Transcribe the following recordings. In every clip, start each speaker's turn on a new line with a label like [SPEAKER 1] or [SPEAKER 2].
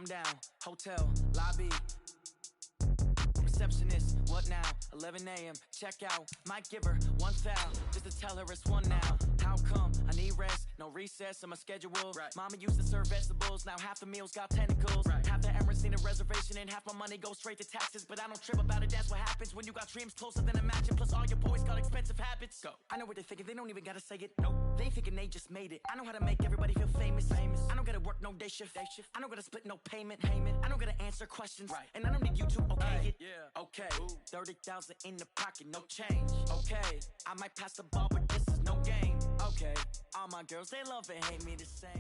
[SPEAKER 1] calm down. Hotel, lobby. Receptionist, what now? 11 a.m. Check out. Might give her one foul just to tell her it's one now. How come? I need rest. No recess in my schedule. Right. Mama used to serve vegetables. Now half the meals got tentacles. Right. Half the Emirates need a reservation and half my money goes straight to taxes. But I don't trip about it. That's what happens when you got dreams closer than imagine. Plus all your boys got expensive habits. Go. I know what they're thinking. They don't even gotta say it. Nope. They thinking they just made it. I know how to make everybody feel famous. I don't gotta work no day shift. I don't gotta split no payment. I don't gotta answer questions. Right. And I don't need you to okay it. Yeah. Okay. 30,000 in the pocket, no change. Okay. I might pass the ball, but this is no game. Okay. All my girls, they love and hate me the same.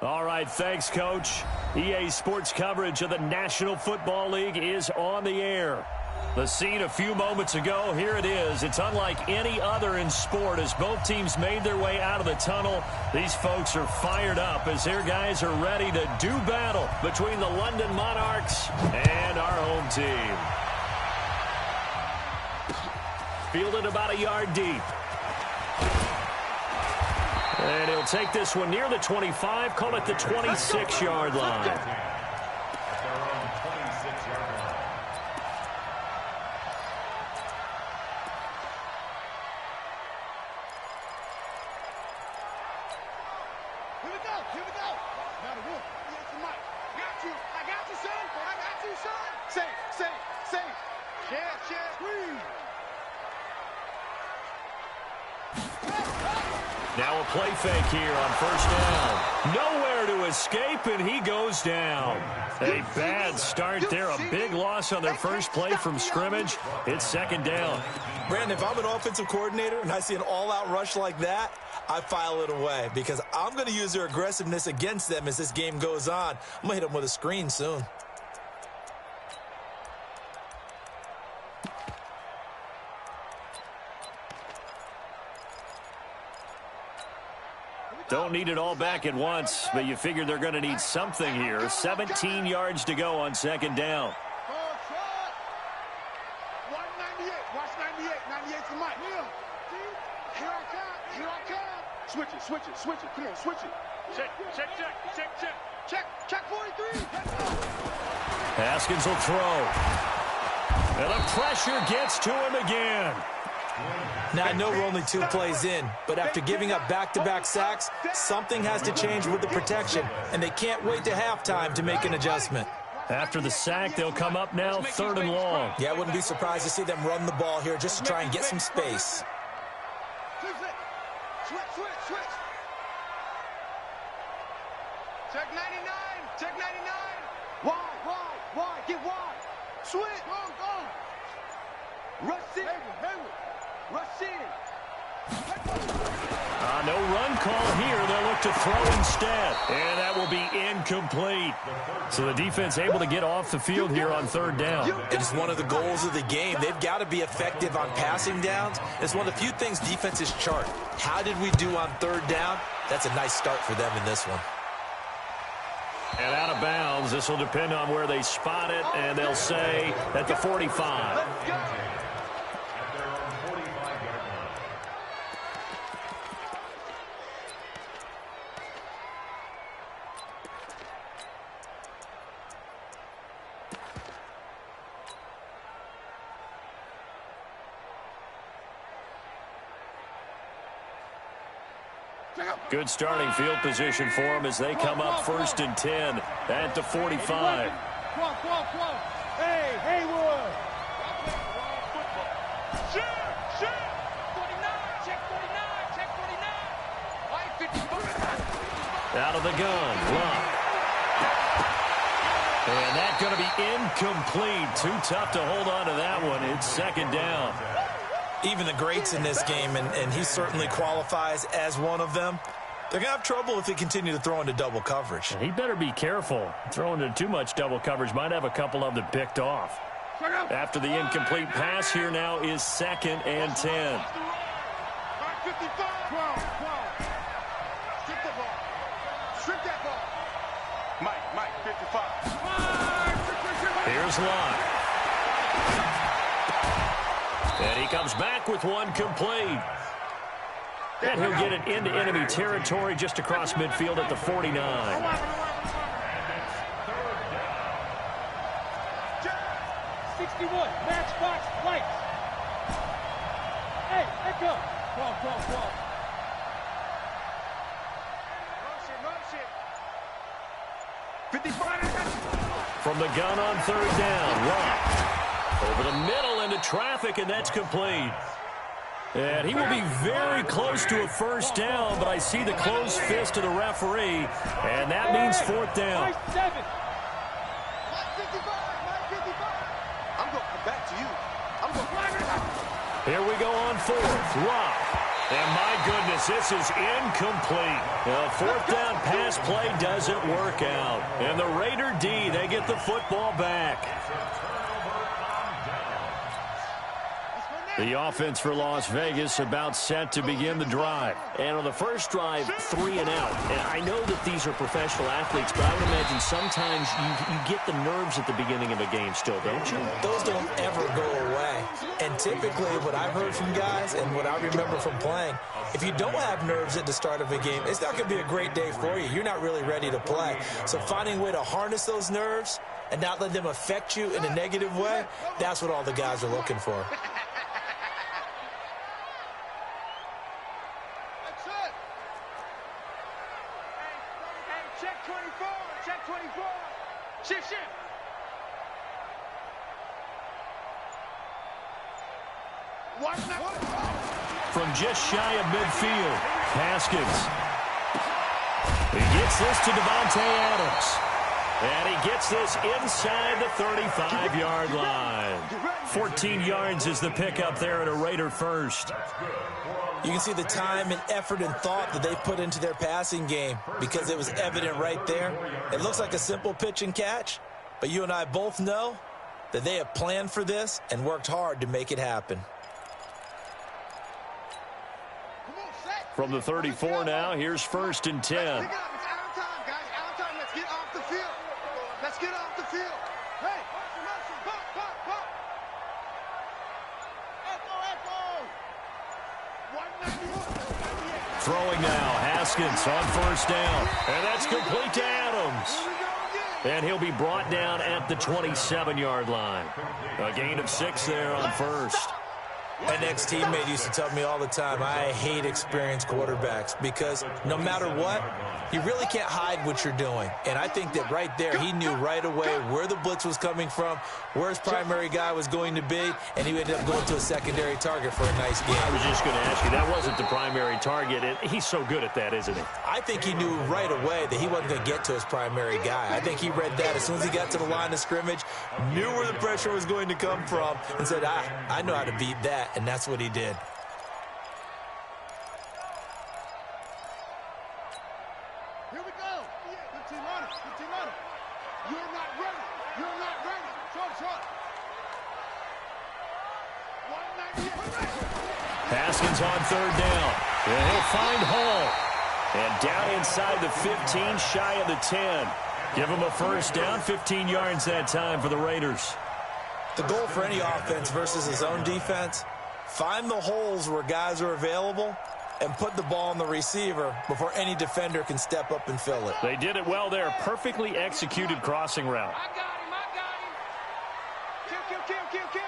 [SPEAKER 2] All right, thanks, Coach. EA Sports coverage of the National Football League is on the air. The scene a few moments ago, here it is. It's unlike any other in sport as both teams made their way out of the tunnel. These folks are fired up as their guys are ready to do battle between the London Monarchs and our home team. Fielded about a yard deep. And he'll take this one near the 25, call it the 26-yard line. Now a play fake here on first down. Nowhere to escape, and he goes down. A bad start there. A big loss on their first play from scrimmage. It's second down.
[SPEAKER 3] Brandon, if I'm an offensive coordinator and I see an all-out rush like that, I file it away because I'm going to use their aggressiveness against them as this game goes on. I'm going to hit them with a screen soon.
[SPEAKER 2] Don't need it all back at once, but you figure they're going to need something here. 17 yards to go on second down.
[SPEAKER 4] Watch 98. Watch 98. 98 to Mike. Here I come. Here I come. Switch it. Switch it. Switch it. Come on. Switch it. Check. Check. Check. Check. Check. Check. Check 43.
[SPEAKER 2] Haskins will throw. And the pressure gets to him again.
[SPEAKER 3] Now, I know we're only 2 plays in, but after giving up back-to-back sacks, something has to change with the protection, and they can't wait to halftime to make an adjustment.
[SPEAKER 2] After the sack, they'll come up now 3rd and long.
[SPEAKER 3] Yeah, I wouldn't be surprised to see them run the ball here just to try and get some space.
[SPEAKER 4] Switch. Check 99. Check 99. Wide. Get wide. Switch. Go. Rush in. Rush in.
[SPEAKER 2] No run call here. They'll look to throw instead. And that will be incomplete. So the defense able to get off the field here on 3rd down.
[SPEAKER 3] It is one of the goals of the game. They've got to be effective on passing downs. It's one of the few things defenses chart. How did we do on 3rd down? That's a nice start for them in this one.
[SPEAKER 2] And out of bounds. This will depend on where they spot it, and they'll say at the 45.
[SPEAKER 4] Let's go.
[SPEAKER 2] Good starting field position for them as they come up 1st and 10 at the 45.
[SPEAKER 4] Come on. Hey, Haywood. Shoot. 49. Check 49.
[SPEAKER 2] Out of the gun. Luck. And that's going to be incomplete. Too tough to hold on to that one. It's second down.
[SPEAKER 3] Even the greats in this game, and he certainly qualifies as one of them, they're going to have trouble if they continue to throw into double coverage.
[SPEAKER 2] He better be careful. Throwing into too much double coverage might have a couple of them picked off. After the incomplete pass, here now is 2nd and 10.
[SPEAKER 4] Strip that ball. Mike, 55.
[SPEAKER 2] Here's Locke. And he comes back with one complete. And he'll get it into enemy territory just across midfield at the 49.
[SPEAKER 4] 61, matchbox lights. Hey, let go. Go. Motion. 55.
[SPEAKER 2] From the gun on third down, Rock. Over the middle into traffic, and that's complete. And he will be very close to a first down, but I see the closed fist of the referee, and that means fourth down.
[SPEAKER 4] I'm going to come back to you. I'm going to...
[SPEAKER 2] Here we go on fourth. Rock. And my goodness, this is incomplete. The fourth down pass play doesn't work out. And the Raider D, they get the football back. The offense for Las Vegas about set to begin the drive.
[SPEAKER 5] And on the first drive, 3 and out. And I know that these are professional athletes, but I would imagine sometimes you get the nerves at the beginning of a game still, don't you?
[SPEAKER 3] Those don't ever go away. And typically what I've heard from guys and what I remember from playing, if you don't have nerves at the start of a game, it's not going to be a great day for you. You're not really ready to play. So finding a way to harness those nerves and not let them affect you in a negative way, that's what all the guys are looking for.
[SPEAKER 4] Check 24. Shift.
[SPEAKER 2] From just shy of midfield, Haskins. He gets this to Devontae Adams. And he gets this inside the 35-yard line. 14 yards is the pickup there at a Raider first.
[SPEAKER 3] You can see the time and effort and thought that they put into their passing game because it was evident right there. It looks like a simple pitch and catch, but you and I both know that they have planned for this and worked hard to make it happen.
[SPEAKER 2] From the 34 now, here's first and 10.
[SPEAKER 4] It's out of time, guys. Out of time. Let's get off the field. Hey, Echo.
[SPEAKER 2] Throwing now, Haskins on first down. And that's complete to Adams. And he'll be brought down at the 27-yard line. A gain of 6 there on first.
[SPEAKER 3] An ex-teammate used to tell me all the time, I hate experienced quarterbacks because no matter what, you really can't hide what you're doing. And I think that right there, he knew right away where the blitz was coming from, where his primary guy was going to be, and he ended up going to a secondary target for a nice game.
[SPEAKER 2] I was just going to ask you, that wasn't the primary target, and he's so good at that, isn't he?
[SPEAKER 3] I think he knew right away that he wasn't going to get to his primary guy. I think he read that as soon as he got to the line of scrimmage, knew where the pressure was going to come from, and said, I know how to beat that. And that's what he did.
[SPEAKER 4] Here we go. 15 on it. You're not ready. Short. 198.
[SPEAKER 2] Haskins on third down. And he'll find Hall. And down inside the 15, shy of the 10. Give him a first down, 15 yards that time for the Raiders.
[SPEAKER 3] The goal for any offense versus his own defense, find the holes where guys are available and put the ball on the receiver before any defender can step up and fill it.
[SPEAKER 2] They did it well there. Perfectly executed crossing route.
[SPEAKER 4] I got him. Kill.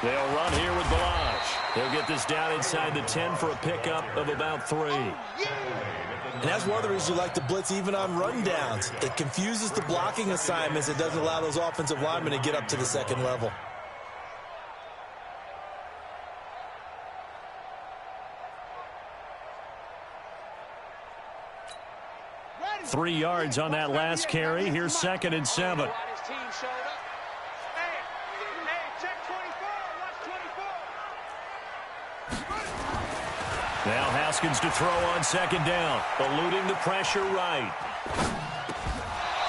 [SPEAKER 2] They'll run here with Balaj. They'll get this down inside the 10 for a pickup of about 3.
[SPEAKER 3] And that's one of the reasons you like to blitz even on rundowns. It confuses the blocking assignments. It doesn't allow those offensive linemen to get up to the second level.
[SPEAKER 2] 3 yards on that last carry. Here's 2nd and 7. Now Haskins to throw on 2nd down. Eluding the pressure right.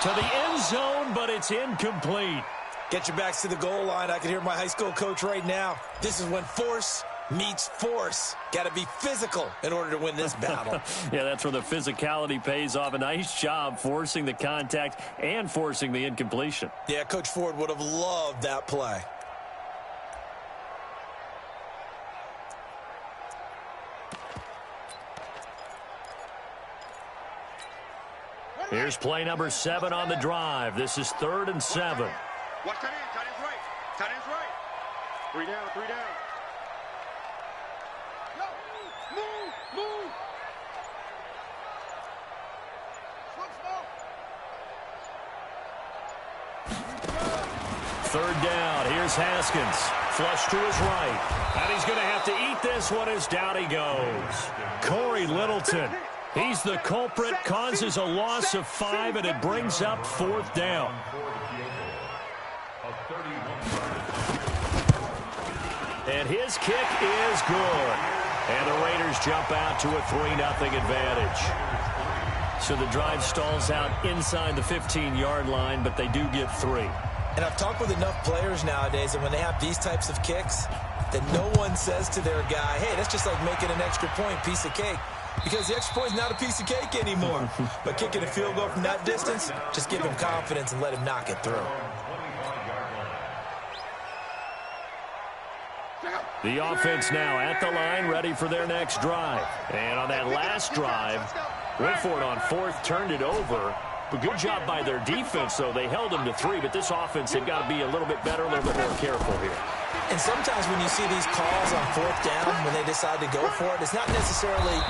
[SPEAKER 2] To the end zone, but it's incomplete.
[SPEAKER 3] Get your backs to the goal line. I can hear my high school coach right now. This is when force meets force. Got to be physical in order to win this battle.
[SPEAKER 2] Yeah, that's where the physicality pays off. A nice job forcing the contact and forcing the incompletion.
[SPEAKER 3] Yeah, Coach Ford would have loved that play.
[SPEAKER 2] Here's play number 7 on the drive. This is 3rd and 7.
[SPEAKER 4] Watch tight end. Tight end's right. Tight end's right. 3 down. 3 down. Yo, move.
[SPEAKER 2] Third down. Here's Haskins. Flush to his right. And he's going to have to eat this one as down he goes. Corey Littleton. He's the culprit, causes a loss of 5, and it brings up 4th down. And his kick is good. And the Raiders jump out to a 3-0 advantage. So the drive stalls out inside the 15-yard line, but they do get 3.
[SPEAKER 3] And I've talked with enough players nowadays, and when they have these types of kicks, that no one says to their guy, hey, that's just like making an extra point, piece of cake. Because the extra point is not a piece of cake anymore. But kicking a field goal from that distance, just give him confidence and let him knock it through.
[SPEAKER 2] The offense now at the line, ready for their next drive. And on that last drive, went for it on 4th, turned it over. But good job by their defense, though. They held them to 3, but this offense, they've got to be a little bit better, a little bit more careful here.
[SPEAKER 3] And sometimes when you see these calls on 4th down, when they decide to go for it, it's not necessarily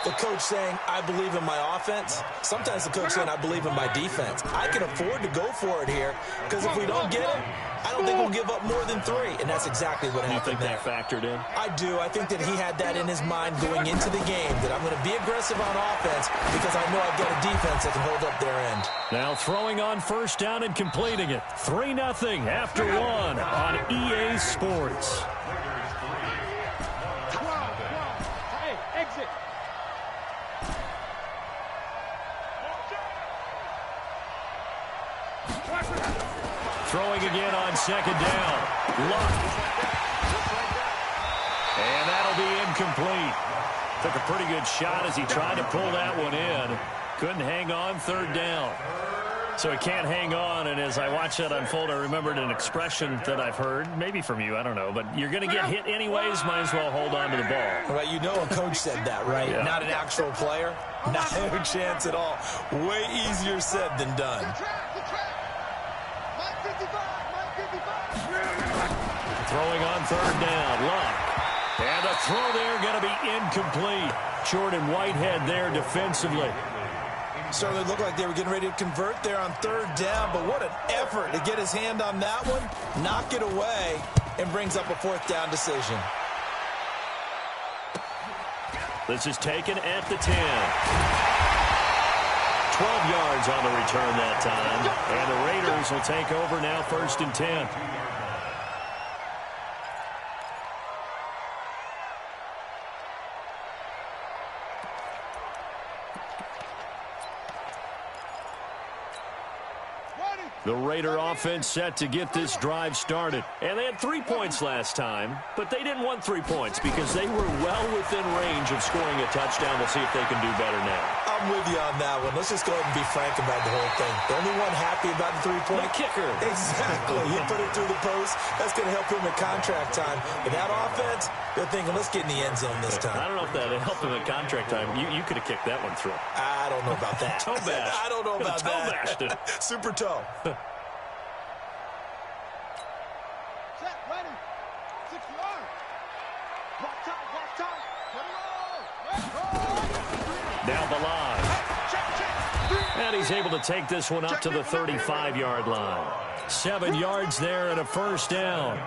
[SPEAKER 3] the coach saying, I believe in my offense. Sometimes the coach saying, I believe in my defense. I can afford to go for it here, because if we don't get it, I don't think we'll give up more than 3. And that's exactly what happened there.
[SPEAKER 2] You think that factored in?
[SPEAKER 3] I do. I think that he had that in his mind going into the game, that I'm going to be aggressive on offense because I know I've got a defense that can hold up their end.
[SPEAKER 2] Now throwing on 1st down and completing it. 3-0 after 1 on EA Sports.
[SPEAKER 4] Hey, exit.
[SPEAKER 2] Throwing again on 2nd down. Luck. And that'll be incomplete. Took a pretty good shot as he tried to pull that one in. Couldn't hang on 3rd down. So he can't hang on, and as I watched that unfold, I remembered an expression that I've heard, maybe from you, I don't know, but you're going to get hit anyways, might as well hold on to the ball.
[SPEAKER 3] Right, you know a coach said that, right?
[SPEAKER 2] Yeah.
[SPEAKER 3] Not an actual player. Not a chance at all. Way easier said than done.
[SPEAKER 2] Throwing on 3rd down, Luck. And the throw there going to be incomplete. Jordan Whitehead there defensively.
[SPEAKER 3] Certainly looked like they were getting ready to convert there on 3rd down, but what an effort to get his hand on that one, knock it away, and brings up a 4th down decision.
[SPEAKER 2] This is taken at the 10. 12 yards on the return that time, and the Raiders will take over now 1st and 10. The Raider offense set to get this drive started. And they had 3 points last time, but they didn't want 3 points because they were well within range of scoring a touchdown. We'll see if they can do better now.
[SPEAKER 3] I'm with you on that one. Let's just go ahead and be frank about the whole thing. The only one happy about the 3-point?
[SPEAKER 2] The kicker.
[SPEAKER 3] Exactly. He put it through the post. That's going to help him at contract time. But that offense, they're thinking, let's get in the end zone this time.
[SPEAKER 2] I don't know if that helped him at contract time. You could have kicked that one through.
[SPEAKER 3] I don't know about that.
[SPEAKER 2] Toe bash.
[SPEAKER 3] I don't know about
[SPEAKER 2] toe
[SPEAKER 3] that.
[SPEAKER 2] bashed it.
[SPEAKER 3] Super toe.
[SPEAKER 4] Set, ready. 6 yards. Block time, block time.
[SPEAKER 2] Now Balaj. And he's able to take this one up to the 35-yard line. 7 yards there and a 1st down.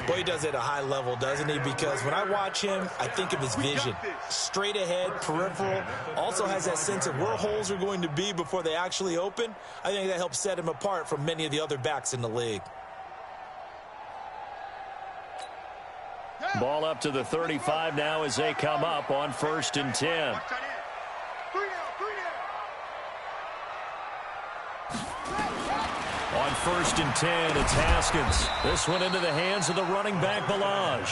[SPEAKER 3] Boy, he does it at a high level, doesn't he? Because when I watch him, I think of his vision. Straight ahead, peripheral. Also has that sense of where holes are going to be before they actually open. I think that helps set him apart from many of the other backs in the league.
[SPEAKER 2] Ball up to the 35 now as they come up on 1st and 10. On 1st and 10, it's Haskins. This one into the hands of the running back, Balaj.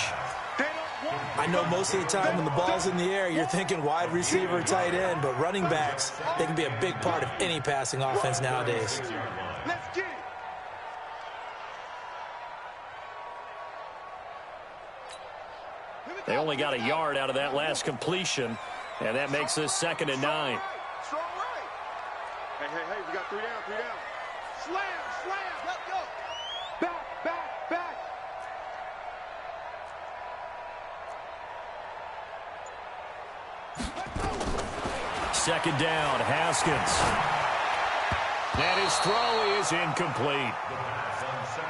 [SPEAKER 3] I know most of the time when the ball's in the air, you're thinking wide receiver, tight end, but running backs, they can be a big part of any passing offense nowadays.
[SPEAKER 4] Let's get it.
[SPEAKER 2] They only got a yard out of that last completion, and that makes this 2nd and 9.
[SPEAKER 4] Strong right. Hey, we got 3 down, 3 down. Slam, let's go. Back.
[SPEAKER 2] Second down, Haskins. And his throw is incomplete.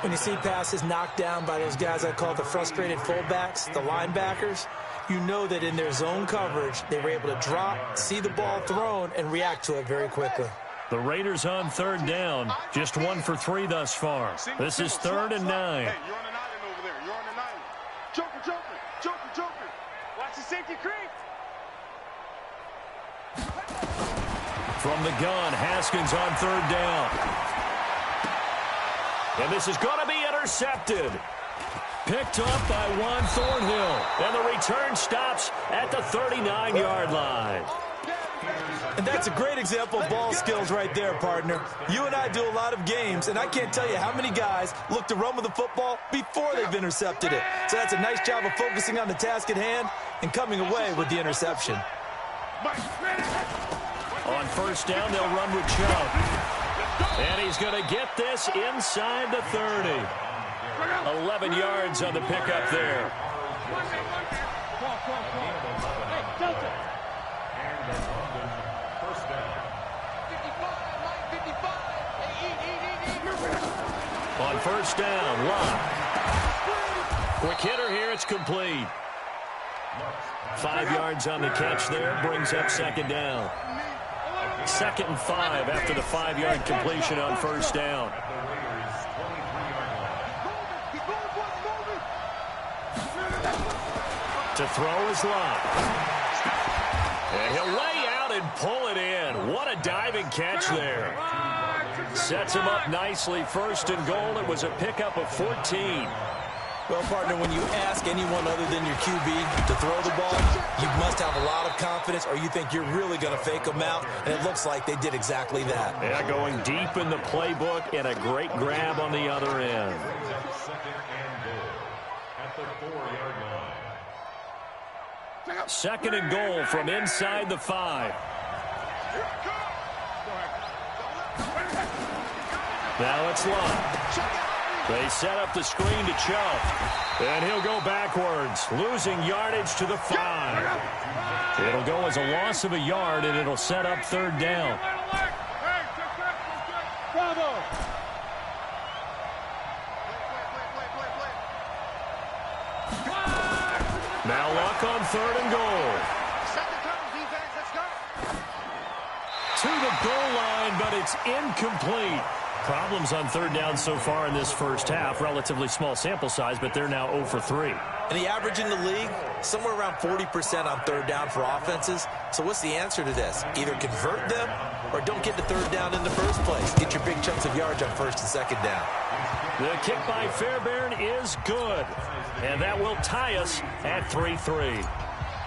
[SPEAKER 3] When you see passes knocked down by those guys I call the frustrated fullbacks, the linebackers, you know that in their zone coverage, they were able to drop, see the ball thrown, and react to it very quickly.
[SPEAKER 2] The Raiders on third down, just 1 for 3 thus far. This is 3rd and 9.
[SPEAKER 4] Hey, you're on an island over there. You're on an island. Joker. Watch the safety creep.
[SPEAKER 2] From the gun, Haskins on 3rd down. And this is going to be intercepted. Picked up by Juan Thornhill. And the return stops at the 39-yard line.
[SPEAKER 3] And that's a great example of ball skills right there, partner. You and I do a lot of games, and I can't tell you how many guys look to run with the football before they've intercepted it. So that's a nice job of focusing on the task at hand and coming away with the interception.
[SPEAKER 2] On first down, they'll run with Chubb. And he's going to get this inside the 30. 11 yards on the pickup there. On first down, Locke. Quick hitter here, it's complete. 5 yards on the catch there, brings up second down. 2nd and 5 after the 5-yard completion on first down. To throw is Locke. And he'll lay out and pull it in. What a diving catch there. Sets him up nicely. 1st and goal. It was a pickup of 14.
[SPEAKER 3] Well, partner, when you ask anyone other than your QB to throw the ball, you must have a lot of confidence or you think you're really going to fake them out, and it looks like they did exactly that.
[SPEAKER 2] Yeah, going deep in the playbook and a great grab on the other end. Second and goal from inside the 5. Now it's Locke. They set up the screen to Chubb. And he'll go backwards, losing yardage to the 5. It'll go as a loss of a yard, and it'll set up third down. Now Locke on 3rd and goal. To the goal line, but it's incomplete. Problems on third down so far in this first half. Relatively small sample size, but they're now 0 for 3.
[SPEAKER 3] And the average in the league, somewhere around 40% on third down for offenses. So what's the answer to this? Either convert them or don't get to third down in the first place. Get your big chunks of yards on 1st and 2nd down.
[SPEAKER 2] The kick by Fairbairn is good. And that will tie us at 3-3.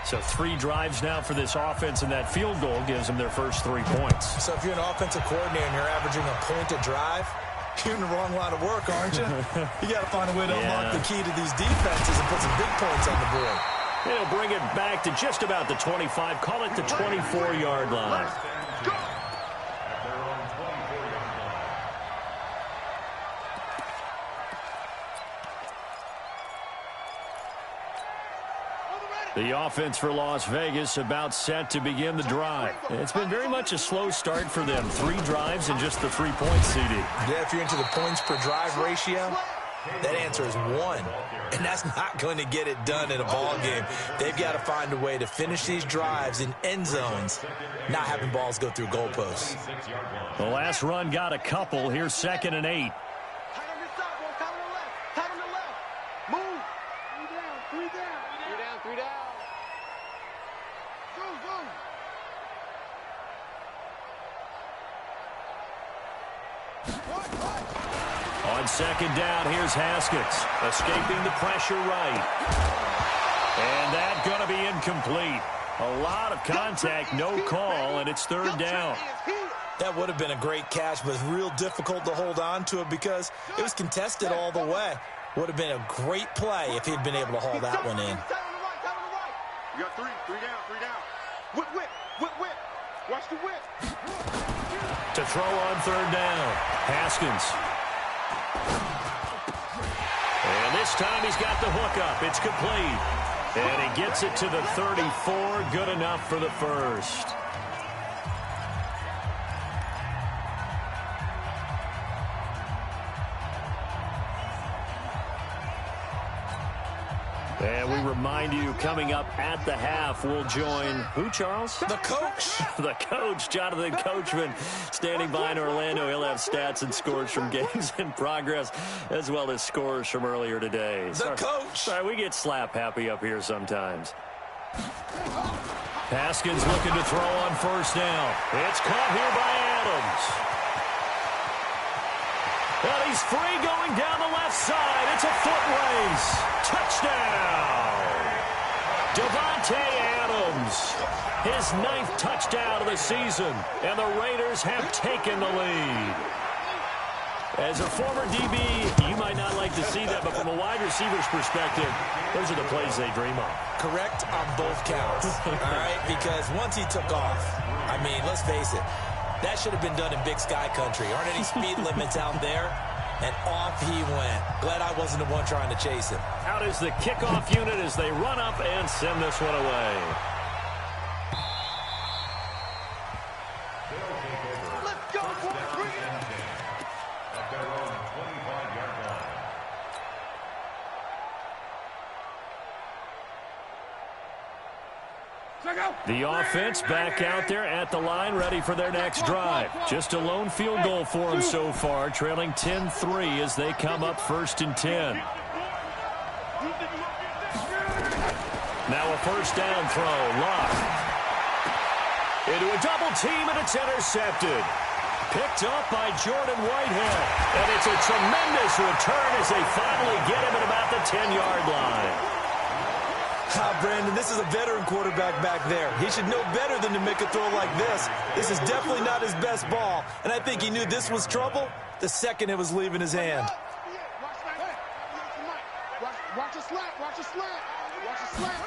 [SPEAKER 2] So 3 drives now for this offense, and that field goal gives them their first 3 points.
[SPEAKER 3] So if you're an offensive coordinator and you're averaging a point a drive, you're in the wrong line of work, aren't you? You got to find a way to unlock the key to these defenses and put some big points on the board.
[SPEAKER 2] It'll bring it back to just about the 25. Call it the 24-yard line. The offense for Las Vegas about set to begin the drive. It's been very much a slow start for them. 3 drives and just the 3 points, CD.
[SPEAKER 3] Yeah, if you're into the points per drive ratio, that answer is 1. And that's not going to get it done in a ball game. They've got to find a way to finish these drives in end zones, not having balls go through goalposts.
[SPEAKER 2] The last run got a couple. Here's 2nd and 8. On 2nd down, here's Haskins, escaping the pressure right. And that's going to be incomplete. A lot of contact, no call, and it's 3rd down.
[SPEAKER 3] That would have been a great catch, but it's real difficult to hold on to it because it was contested all the way. Would have been a great play if he'd been able to haul that one in.
[SPEAKER 4] You got 3 down. Whip. Watch the whip.
[SPEAKER 2] to throw on third down. Haskins. And this time he's got the hook up. It's complete. And he gets it to the 34. Good enough for the first. And we remind you, coming up at the half, we'll join who, Charles?
[SPEAKER 3] The coach.
[SPEAKER 2] The coach, Jonathan Coachman, standing by in Orlando. He'll have stats and scores from games in progress, as well as scores from earlier today.
[SPEAKER 3] The coach.
[SPEAKER 2] Sorry, we get slap happy up here sometimes. Haskins looking to throw on first down. It's caught here by Adams. And he's free going down the left side. It's a foot race. Touchdown. Davante Adams. His 9th touchdown of the season. And the Raiders have taken the lead. As a former DB, you might not like to see that, but from a wide receiver's perspective, those are the plays they dream of.
[SPEAKER 3] Correct on both counts. All right? Because once he took off, I mean, let's face it, that should have been done in Big Sky Country. Aren't any speed limits out there? And off he went. Glad I wasn't the one trying to chase him.
[SPEAKER 2] Out is the kickoff unit as they run up and send this one away.
[SPEAKER 4] Let's go, boys.
[SPEAKER 2] The offense back out there at the line, ready for their next drive. Just a lone field goal for them so far, trailing 10-3 as they come up 1st and 10. Now a first down throw. Luck. Into a double team, and it's intercepted. Picked up by Jordan Whitehead. And it's a tremendous return as they finally get him at about the 10-yard line.
[SPEAKER 3] Brandon, this is a veteran quarterback back there. He should know better than to make a throw like this. This is definitely not his best ball, and I think he knew this was trouble the second it was leaving his hand.
[SPEAKER 4] Watch a slant. Watch a slant. Watch a slant.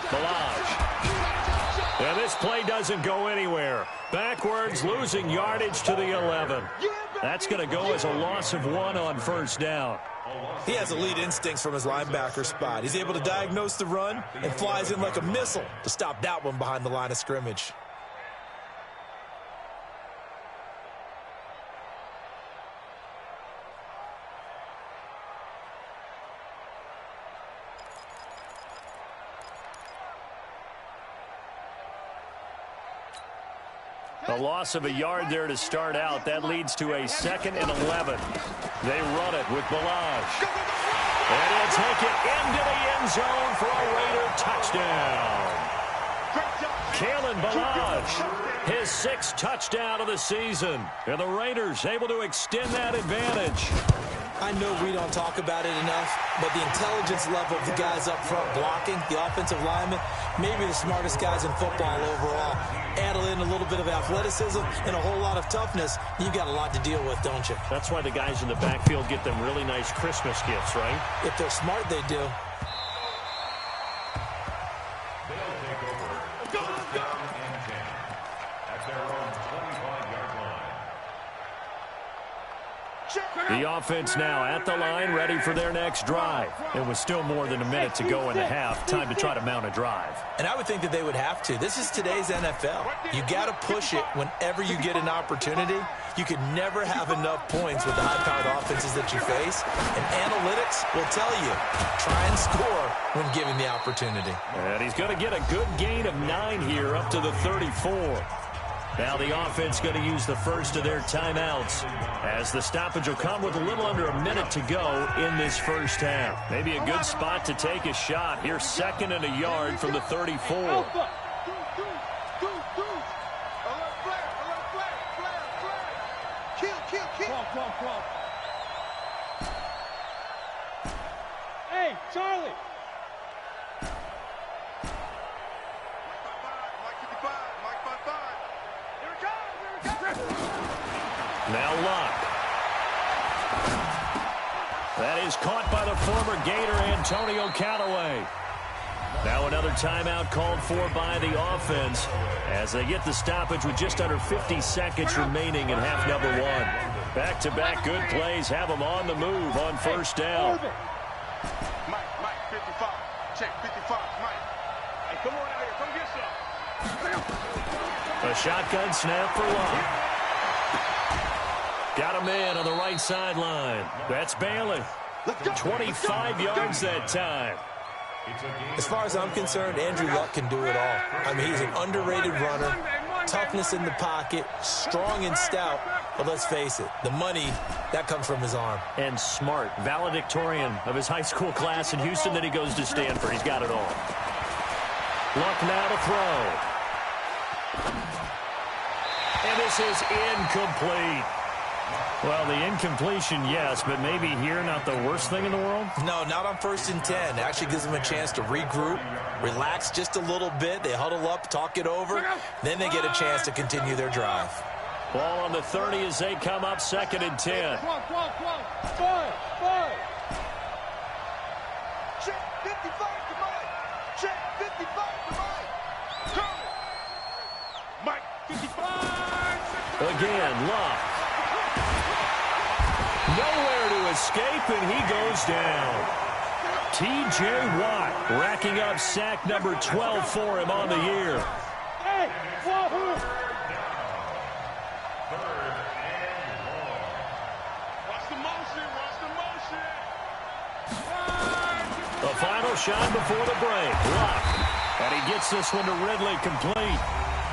[SPEAKER 2] Balaj. And this play doesn't go anywhere. Backwards, losing yardage to the 11. That's going to go as a loss of 1 on first down.
[SPEAKER 3] He has elite instincts from his linebacker spot. He's able to diagnose the run and flies in like a missile to stop that one behind the line of scrimmage.
[SPEAKER 2] A loss of a yard there to start out. That leads to a 2nd and 11. They run it with Balaj. And he'll take it into the end zone for a Raider touchdown. Kalen Balaj, his 6th touchdown of the season. And the Raiders able to extend that advantage.
[SPEAKER 3] I know we don't talk about it enough, but the intelligence level of the guys up front blocking, the offensive linemen, maybe the smartest guys in football overall. Add in a little bit of athleticism and a whole lot of toughness, you've got a lot to deal with, don't you?
[SPEAKER 2] That's why the guys in the backfield get them really nice Christmas gifts, right?
[SPEAKER 3] If they're smart, they do.
[SPEAKER 4] They'll take over. Down and 10 at their own 25-yard line.
[SPEAKER 2] The offense now at the line, ready for their next drive. And with still more than a minute to go in the half, time to try to mount a drive.
[SPEAKER 3] And I would think that they would have to. This is today's NFL. You got to push it whenever you get an opportunity. You could never have enough points with the high-powered offenses that you face. And analytics will tell you, try and score when given the opportunity.
[SPEAKER 2] And he's going to get a good gain of 9 here up to the 34. Now the offense going to use the first of their timeouts as the stoppage will come with a little under a minute to go in this first half. Maybe a good spot to take a shot. Here 2nd and a yard from the 34.
[SPEAKER 4] Hey, Charlie.
[SPEAKER 2] Now Luck. That is caught by the former Gator, Antonio Callaway. Now another timeout called for by the offense as they get the stoppage with just under 50 seconds remaining in half number one. Back-to-back good plays have them on the move on first down.
[SPEAKER 4] Mike, 55. Check, 55, Mike. Hey, come on out here. Come get some.
[SPEAKER 2] A shotgun snap for Locke. Got a man on the right sideline. That's Bailey. 25 yards that time.
[SPEAKER 3] As far as I'm concerned, Andrew Luck can do it all. I mean, he's an underrated runner, toughness in the pocket, strong and stout. But let's face it, the money, that comes from his arm.
[SPEAKER 2] And smart, valedictorian of his high school class in Houston. Then he goes to Stanford. He's got it all. Luck now to throw. And this is incomplete. Well, the incompletion, yes, but maybe here not the worst thing in the world?
[SPEAKER 3] No, not on 1st and 10. It actually gives them a chance to regroup, relax just a little bit. They huddle up, talk it over. Then they get a chance to continue their drive.
[SPEAKER 2] Ball on the 30 as they come up 2nd and 10.
[SPEAKER 4] Check 55 to Mike. Check 55 to Mike. Come. Mike, 55.
[SPEAKER 2] Again, Luck. Nowhere to escape, and he goes down. T.J. Watt racking up sack number 12 for him on the year.
[SPEAKER 4] Hey, wahoo! Watch the motion, watch the motion.
[SPEAKER 2] The final shot before the break. Luck. And he gets this one to Ridley complete.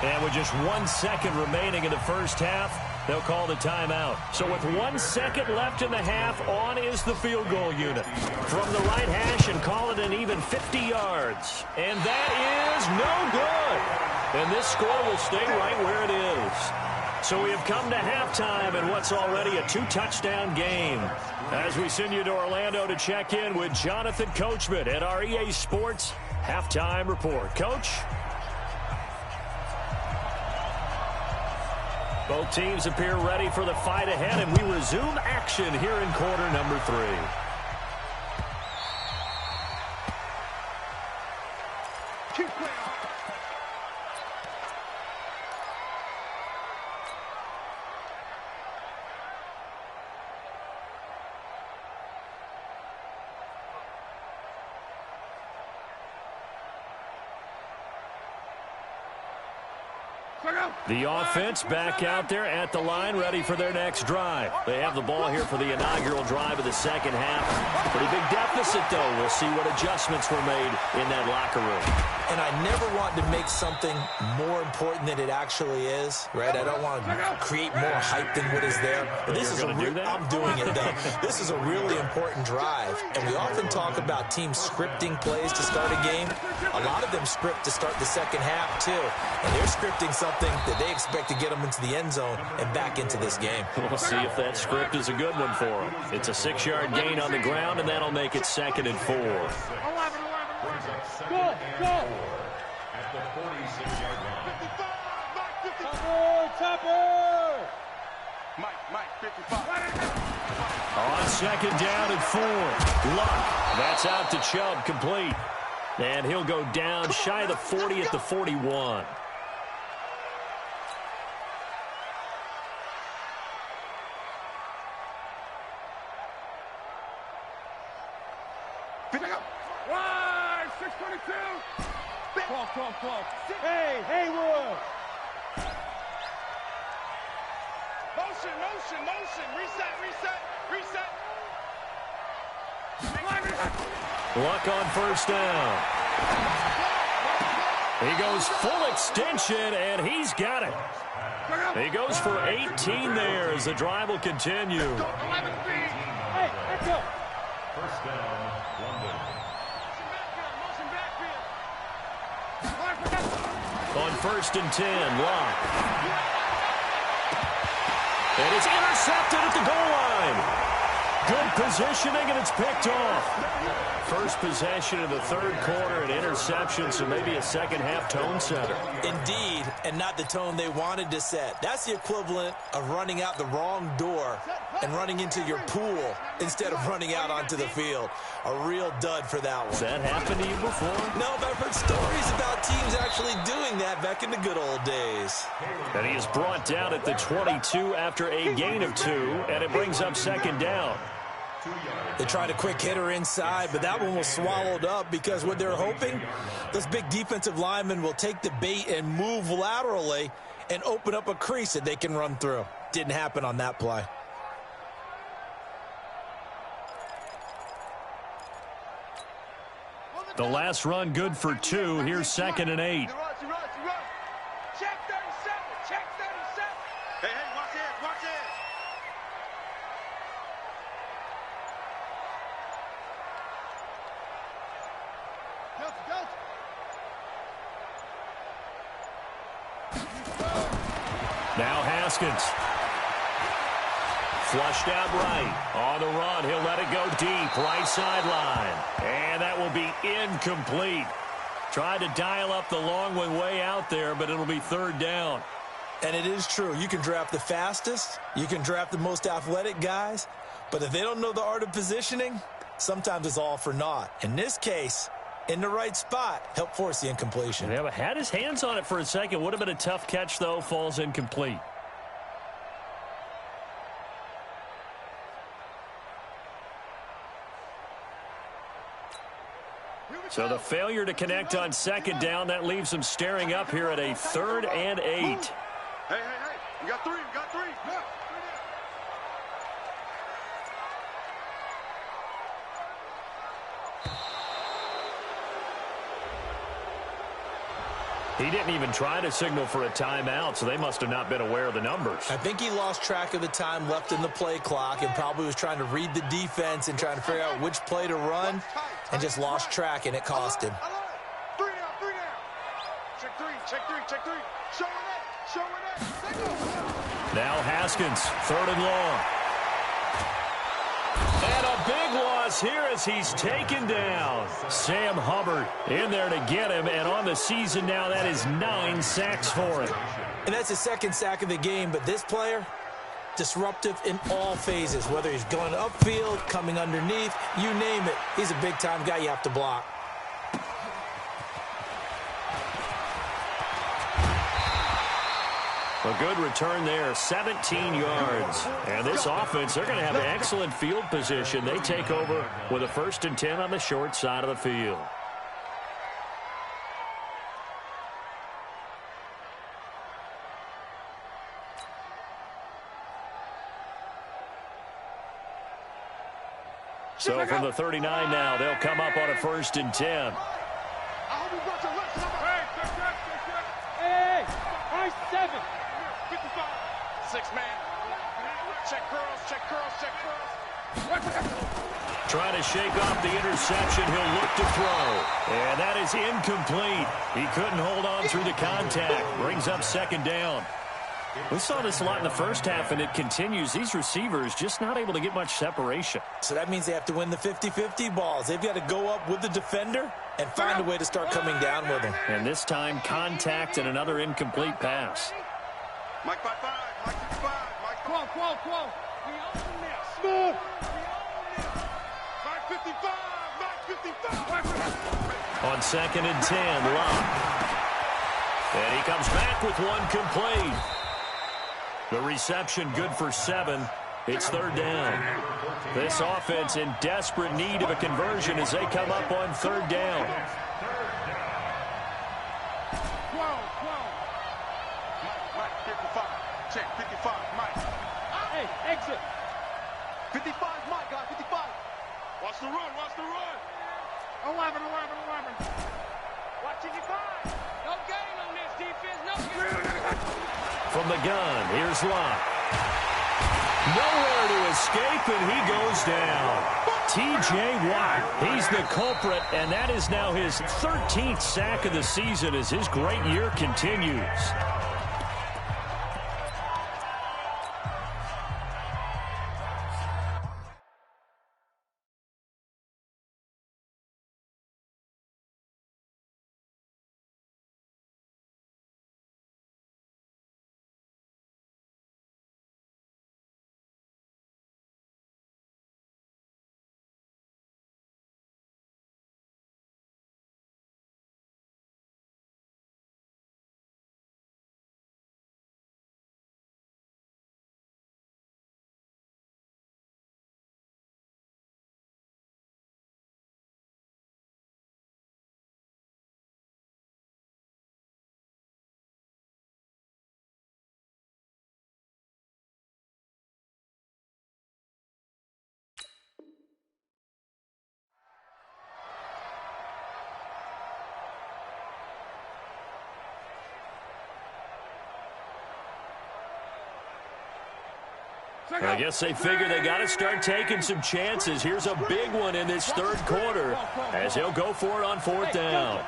[SPEAKER 2] And with just 1 second remaining in the first half, they'll call the timeout. So with 1 second left in the half, on is the field goal unit. From the right hash and call it an even 50 yards. And that is no good. And this score will stay right where it is. So we have come to halftime in what's already a 2-touchdown game. As we send you to Orlando to check in with Jonathan Coachman at our EA Sports Halftime Report. Coach? Both teams appear ready for the fight ahead, and we resume action here in quarter number 3.
[SPEAKER 4] Keep playing.
[SPEAKER 2] The offense back out there at the line, ready for their next drive. They have the ball here for the inaugural drive of the second half. Pretty big deficit, though. We'll see what adjustments were made in that locker room.
[SPEAKER 3] And I never want to make something more important than it actually is, right? I don't want to create more hype than what is there. But this is I'm doing it, though. This is a really important drive. And we often talk about teams scripting plays to start a game. A lot of them script to start the second half, too. And they're scripting something that they expect to get them into the end zone and back into this game.
[SPEAKER 2] We'll see if that script is a good one for them. It's a 6-yard gain on the ground, and that'll make it 2nd and 4.
[SPEAKER 4] 11. Go!
[SPEAKER 6] At the 46-yard line.
[SPEAKER 4] 55, Mike, 55.
[SPEAKER 2] On 2nd down and 4. Luck. That's out to Chubb, complete. And he'll go down shy of the 40 at the 41.
[SPEAKER 4] Right, 622. Clock. Hey, Haywood. Motion. Reset.
[SPEAKER 2] Luck on first down. He goes full extension, and he's got it. He goes for 18 there as the drive will continue.
[SPEAKER 4] 11 speed. Hey, let's go.
[SPEAKER 6] First down, London.
[SPEAKER 4] Motion backfield.
[SPEAKER 2] On 1st and 10, Luck. And it's intercepted at the goal line. Good positioning, and it's picked off. First possession of the third quarter, an interception, so maybe a second-half tone setter.
[SPEAKER 3] Indeed, and not the tone they wanted to set. That's the equivalent of running out the wrong door and running into your pool instead of running out onto the field. A real dud for that one.
[SPEAKER 2] Has that happened to you before?
[SPEAKER 3] No, but I've heard stories about teams actually doing that back in the good old days.
[SPEAKER 2] And he is brought down at the 22 after a gain of 2, and it brings up second down.
[SPEAKER 3] They tried a quick hitter inside, but that one was swallowed up because what they're hoping, this big defensive lineman will take the bait and move laterally and open up a crease that they can run through. Didn't happen on that play.
[SPEAKER 2] The last run good for 2. Here's 2nd and 8.
[SPEAKER 4] Check 37. Check 37. Hey, watch this. Watch this.
[SPEAKER 2] Now Haskins. Flushed out right. On the run, he'll let it go deep. Right sideline. And that will be incomplete. Tried to dial up the long one way out there, but it'll be third down.
[SPEAKER 3] And it is true. You can draft the fastest. You can draft the most athletic guys. But if they don't know the art of positioning, sometimes it's all for naught. In this case, in the right spot, help force the incompletion.
[SPEAKER 2] Yeah, but had his hands on it for a second. Would have been a tough catch, though. Falls incomplete. So the failure to connect on second down, that leaves them staring up here at a 3rd and 8.
[SPEAKER 4] Hey. You got 3. You got 3. Yeah.
[SPEAKER 2] He didn't even try to signal for a timeout, so they must have not been aware of the numbers.
[SPEAKER 3] I think he lost track of the time left in the play clock and probably was trying to read the defense and trying to figure out which play to run and just lost track, and it cost him.
[SPEAKER 4] 3 down. Check 3. Show it.
[SPEAKER 2] Now Haskins, 3rd and long. And a big loss here as he's taken down. Sam Hubbard in there to get him, and on the season now, that is 9 sacks for him.
[SPEAKER 3] And that's his 2nd sack of the game, but this player, disruptive in all phases, whether he's going upfield, coming underneath, you name it. He's a big-time guy you have to block.
[SPEAKER 2] A good return there, 17 yards. And this offense, they're going to have excellent field position. They take over with a 1st and 10 on the short side of the field. So from the 39 now, they'll come up on a 1st and 10.
[SPEAKER 4] I hope you brought your left number.
[SPEAKER 7] Hey, 7.
[SPEAKER 4] 55. 6 man. Check curls.
[SPEAKER 2] Trying to shake off the interception. He'll look to throw. And that is incomplete. He couldn't hold on through the contact. Brings up 2nd down. We saw this a lot in the first half, and it continues. These receivers just not able to get much separation.
[SPEAKER 3] So that means they have to win the 50-50 balls. They've got to go up with the defender and find a way to start coming down with him.
[SPEAKER 2] And this time, contact and another incomplete pass.
[SPEAKER 4] Mike 5-5. Mike 55. Mike
[SPEAKER 7] Quo. We own this.
[SPEAKER 4] Smooth. Mike 55. Mike 55.
[SPEAKER 2] On 2nd and 10, Locke. And he comes back with one complete. The reception good for 7. It's 3rd down. This offense in desperate need of a conversion as they come up on 3rd down.
[SPEAKER 4] Mike 55. Check 55. Mike.
[SPEAKER 7] Hey, exit.
[SPEAKER 4] 55. Mike, guy 55. Watch the run.
[SPEAKER 7] 11. Watch 55. No gain on this defense. No gain.
[SPEAKER 2] From the gun, here's Locke. Nowhere to escape, and he goes down. T.J. Watt, he's the culprit, and that is now his 13th sack of the season as his great year continues. I guess they figure they got to start taking some chances. Here's a big one in this third quarter as he'll go for it on fourth down.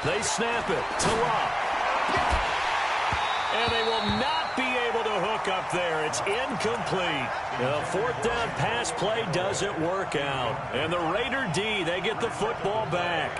[SPEAKER 2] They snap it to Locke. And they will not be able to hook up there. It's incomplete. The fourth down pass play doesn't work out. And the Raider D, they get the football back.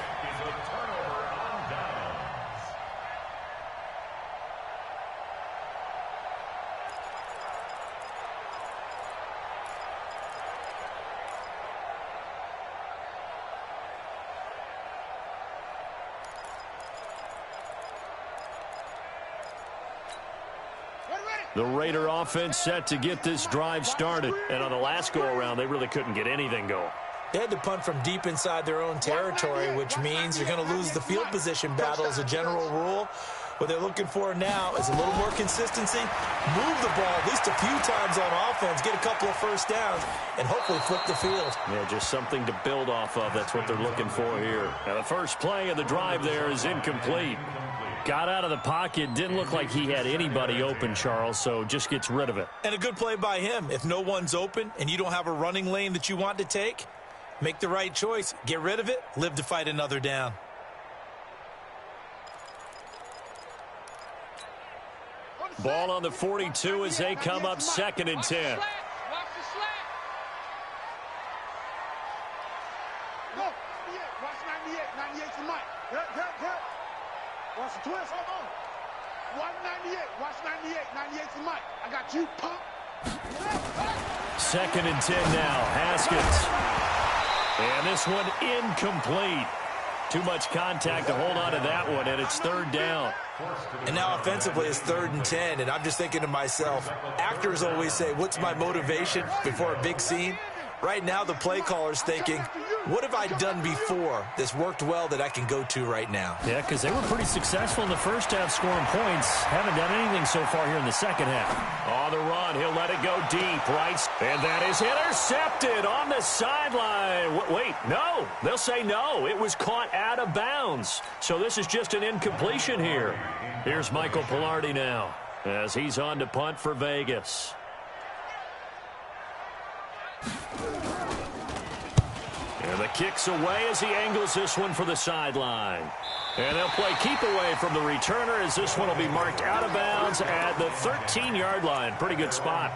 [SPEAKER 2] The Raider offense set to get this drive started. And on the last go-around, they really couldn't get anything going.
[SPEAKER 3] They had to punt from deep inside their own territory, which means you're going to lose the field position battle as a general rule. What they're looking for now is a little more consistency, move the ball at least a few times on offense, get a couple of first downs, and hopefully flip the field.
[SPEAKER 2] Yeah, just something to build off of. That's what they're looking for here. Now, the first play of the drive there is incomplete. Got out of the pocket, didn't look like he had anybody open, Charles, so just gets rid of it.
[SPEAKER 3] And a good play by him. If no one's open and you don't have a running lane that you want to take, make the right choice. Get rid of it, live to fight another down.
[SPEAKER 2] Ball on the 42 as they come up 2nd and 10.
[SPEAKER 7] Watch the slant.
[SPEAKER 4] Go. 98. Watch 98. 98's the mic. Hurt. Watch the twist. Hold on. Watch 98. Watch 98. 98's the mic. I got you, pump.
[SPEAKER 2] 2nd and 10 now. Haskins. And this one incomplete. Too much contact to hold on to that one, and it's 3rd down.
[SPEAKER 3] And now offensively it's 3rd and 10, and I'm just thinking to myself, actors always say, what's my motivation before a big scene? Right now the play caller's thinking, what have I done before that's worked well that I can go to right now?
[SPEAKER 2] Yeah, because they were pretty successful in the first half scoring points. Haven't done anything so far here in the second half. On the run, he'll let it go deep, right? And that is intercepted on the sideline. Wait, no. They'll say no. It was caught out of bounds. So this is just an incompletion here. Here's Michael Pilardi now as he's on to punt for Vegas. And the kick's away as he angles this one for the sideline. And they'll play keep away from the returner as this one will be marked out of bounds at the 13-yard line. Pretty good spot.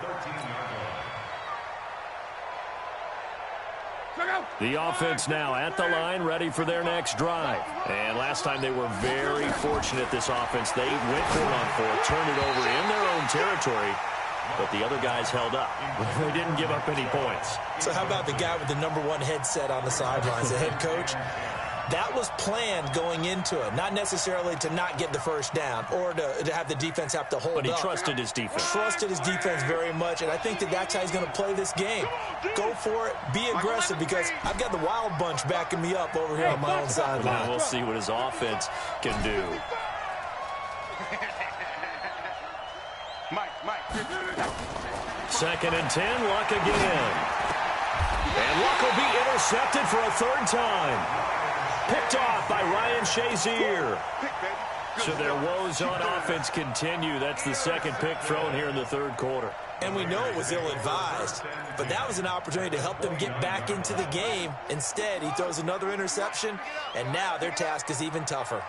[SPEAKER 2] The offense now at the line, ready for their next drive. And last time they were very fortunate, this offense. They went for it on 4, turned it over in their own territory. But the other guys held up. They didn't give up any points.
[SPEAKER 3] So how about the guy with the #1 headset on the sidelines, the head coach? That was planned going into it, not necessarily to not get the first down or to have the defense have to hold up.
[SPEAKER 2] But he trusted his defense.
[SPEAKER 3] Trusted his defense very much, and I think that's how he's going to play this game. Go for it, be aggressive, because I've got the wild bunch backing me up over here on my own sideline.
[SPEAKER 2] Now we'll see what his offense can do.
[SPEAKER 4] Mike.
[SPEAKER 2] 2nd and 10, Luck again. And Luck will be intercepted for a 3rd time. Picked off by Ryan Shazier. So their woes on offense continue. That's the 2nd pick thrown here in the 3rd quarter.
[SPEAKER 3] And we know it was ill-advised, but that was an opportunity to help them get back into the game. Instead, he throws another interception, and now their task is even tougher.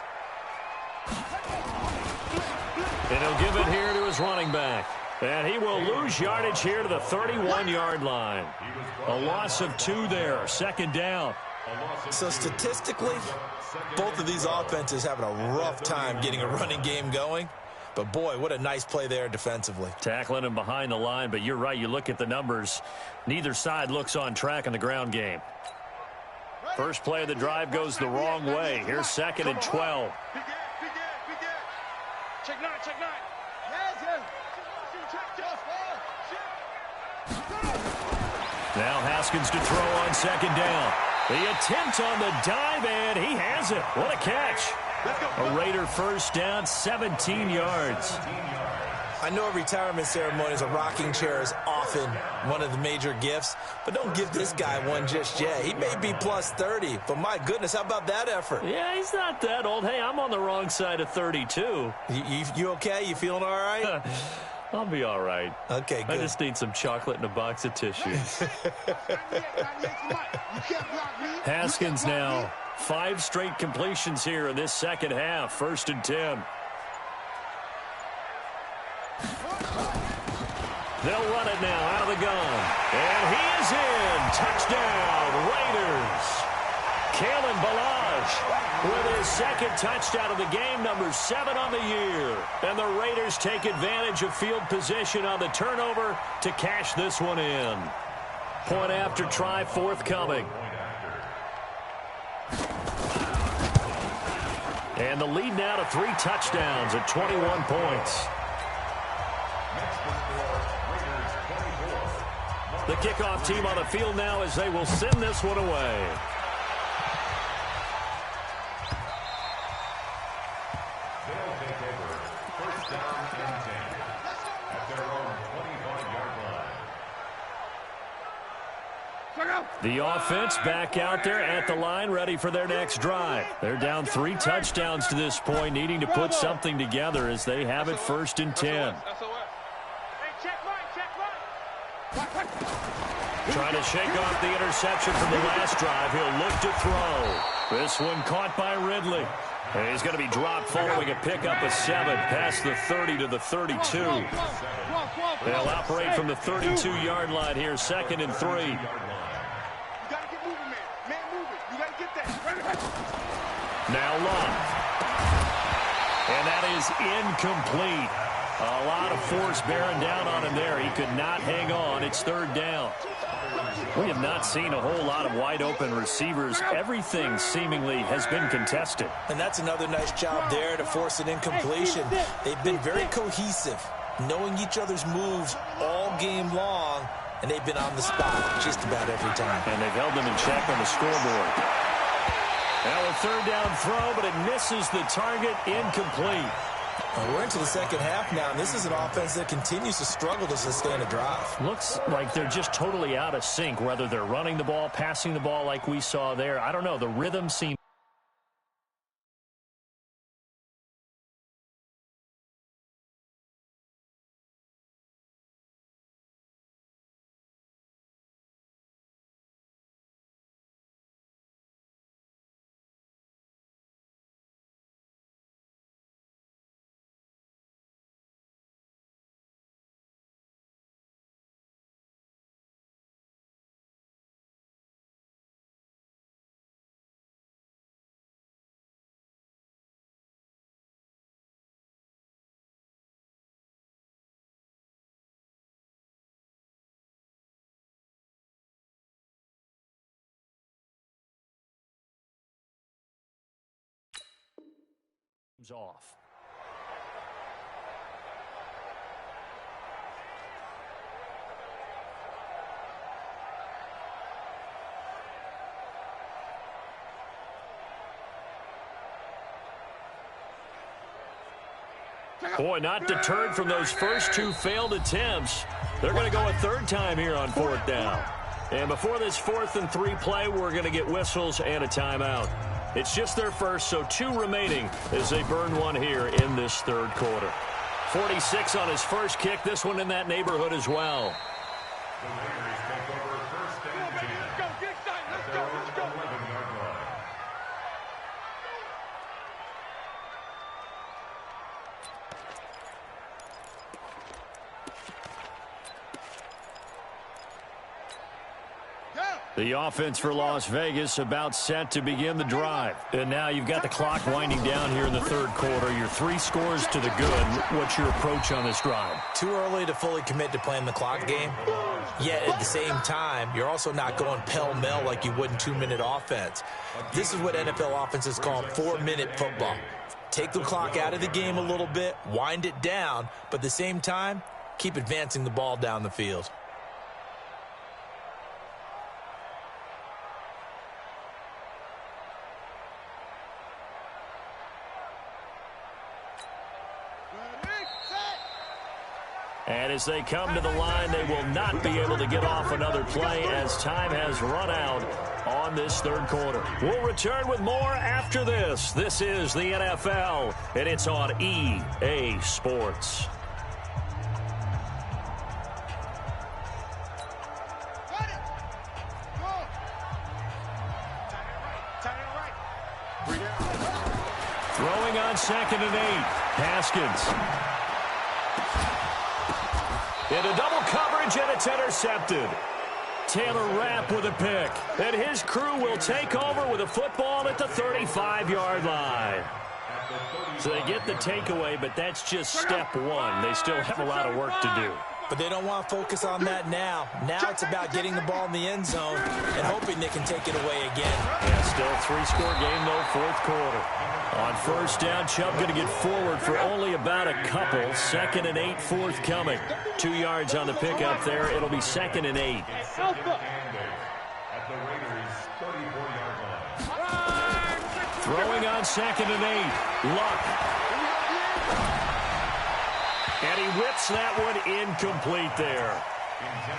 [SPEAKER 2] And he'll give it here to his running back. And he will lose yardage here to the 31-yard line. A loss of 2 there, 2nd down.
[SPEAKER 3] So statistically, both of these offenses having a rough time getting a running game going. But, boy, what a nice play there defensively.
[SPEAKER 2] Tackling him behind the line, but you're right. You look at the numbers. Neither side looks on track in the ground game. First play of the drive goes the wrong way. Here's 2nd and 12.
[SPEAKER 7] Check 9.
[SPEAKER 2] Now Haskins to throw on 2nd down. The attempt on the dive, and he has it. What a catch. A Raider first down, 17 yards.
[SPEAKER 3] I know a retirement ceremony is a rocking chair is often one of the major gifts, but don't give this guy one just yet. He may be plus 30, but my goodness, how about that effort?
[SPEAKER 5] Yeah, he's not that old. Hey, I'm on the wrong side of 32.
[SPEAKER 3] You okay? You feeling all right?
[SPEAKER 5] I'll be all right.
[SPEAKER 3] Okay, good.
[SPEAKER 5] I just need some chocolate and a box of tissues. Haskins now. 5 straight completions here in this second half. 1st and 10. They'll run it now out of the gun. And he is in. Touchdown, Raiders. Kalen Ballage with his 2nd touchdown of the game, number 7 on the year. And the Raiders take advantage of field position on the turnover to cash this one in. Point after try forthcoming. And the lead now to 3 touchdowns at 21 points. The kickoff team on the field now as they will send this one away.
[SPEAKER 6] They'll take over. 1st down and 10 at their own 25-yard line.
[SPEAKER 5] The offense back out there at the line, ready for their next drive. They're down 3 touchdowns to this point, needing to put something together as they have it 1st and 10. Trying to shake off the interception from the last drive. He'll look to throw. This one caught by Ridley. And he's going to be dropped following a pickup of 7 past the 30 to the 32. They'll operate from the 32-yard line here, 2nd and 3.
[SPEAKER 4] You gotta get moving, man. Man moving. You gotta get that.
[SPEAKER 5] Now Love. And that is incomplete. A lot of force bearing down on him there. He could not hang on. It's 3rd down. We have not seen a whole lot of wide-open receivers. Everything seemingly has been contested.
[SPEAKER 3] And that's another nice job there to force an incompletion. They've been very cohesive, knowing each other's moves all game long, and they've been on the spot just about every time.
[SPEAKER 5] And they've held them in check on the scoreboard. Now a 3rd down throw, but it misses the target, incomplete.
[SPEAKER 3] We're into the second half now, and this is an offense that continues to struggle to sustain a drive.
[SPEAKER 5] Looks like they're just totally out of sync, whether they're running the ball, passing the ball like we saw there. I don't know. The rhythm seems... off. Boy, not deterred from those first 2 failed attempts. They're going to go a 3rd time here on 4th down. And before this 4th and 3 play, we're going to get whistles and a timeout. It's just their first, so 2 remaining as they burn one here in this 3rd quarter. 46 on his first kick. This one in that neighborhood as well.
[SPEAKER 6] The Raiders take over 1st and 10 at their own 11-yard line.
[SPEAKER 5] The offense for Las Vegas about set to begin the drive. And now you've got the clock winding down here in the 3rd quarter. Your 3 scores to the good. What's your approach on this drive?
[SPEAKER 3] Too early to fully commit to playing the clock game. Yet at the same time, you're also not going pell-mell like you would in 2-minute offense. This is what NFL offenses call 4-minute football. Take the clock out of the game a little bit, wind it down, but at the same time, keep advancing the ball down the field.
[SPEAKER 2] And as they come to the line, they will not be able to get off another play as time has run out on this third quarter. We'll return with more after this. This is the NFL, and it's on EA Sports. Throwing on 2nd and 8. Haskins. Into double coverage, and it's intercepted. Taylor Rapp with a pick. And his crew will take over with a football at the 35-yard line. So they get the takeaway, but that's just step one. They still have a lot of work to do.
[SPEAKER 3] But they don't want to focus on that now. Now it's about getting the ball in the end zone and hoping they can take it away again.
[SPEAKER 2] Yeah, still a 3-score game, though, fourth quarter. On first down, Chubb going to get forward for only about a couple. 2nd and 8 forthcoming. 2 yards on the pickup there. It'll be 2nd and 8. Throwing on 2nd and 8. Luck. And he whips that one incomplete there.